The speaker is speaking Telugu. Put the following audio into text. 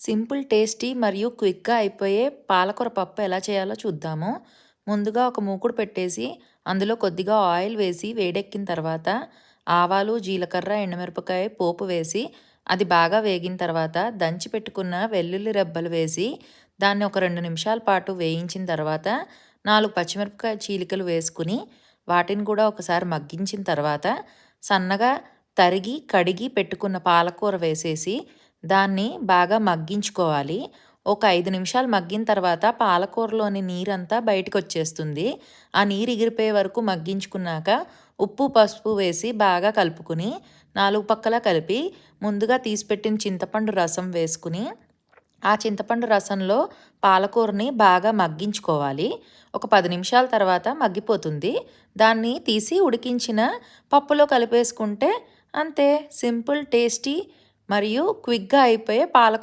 సింపుల్, టేస్టీ మరియు క్విక్‌గా అయిపోయే పాలకూర పప్పు ఎలా చేయాలో చూద్దాము. ముందుగా ఒక మూకుడు పెట్టేసి, అందులో కొద్దిగా ఆయిల్ వేసి వేడెక్కిన తర్వాత ఆవాలు, జీలకర్ర, ఎండుమిరపకాయ పోపు వేసి, అది బాగా వేగిన తర్వాత దంచి పెట్టుకున్న వెల్లుల్లి రెబ్బలు వేసి, దాన్ని ఒక 2 నిమిషాల పాటు వేయించిన తర్వాత 4 పచ్చిమిరపకాయ చీలికలు వేసుకుని, వాటిని కూడా ఒకసారి మగ్గించిన తర్వాత సన్నగా తరిగి, కడిగి పెట్టుకున్న పాలకూర వేసేసి దాన్ని బాగా మగ్గించుకోవాలి. ఒక 5 నిమిషాలు మగ్గిన తర్వాత పాలకూరలోని నీరంతా బయటకొచ్చేస్తుంది. ఆ నీరు ఎగిరిపోయే వరకు మగ్గించుకున్నాక ఉప్పు, పసుపు వేసి బాగా కలుపుకుని 4 పక్కలా కలిపి ముందుగా తీసిపెట్టిన చింతపండు రసం వేసుకుని, ఆ చింతపండు రసంలో పాలకూరని బాగా మగ్గించుకోవాలి. ఒక 10 నిమిషాల తర్వాత మగ్గిపోతుంది. దాన్ని తీసి ఉడికించిన పప్పులో కలిపేసుకుంటే అంతే. సింపుల్, టేస్టీ మరియు క్విక్‌గా అయిపోయే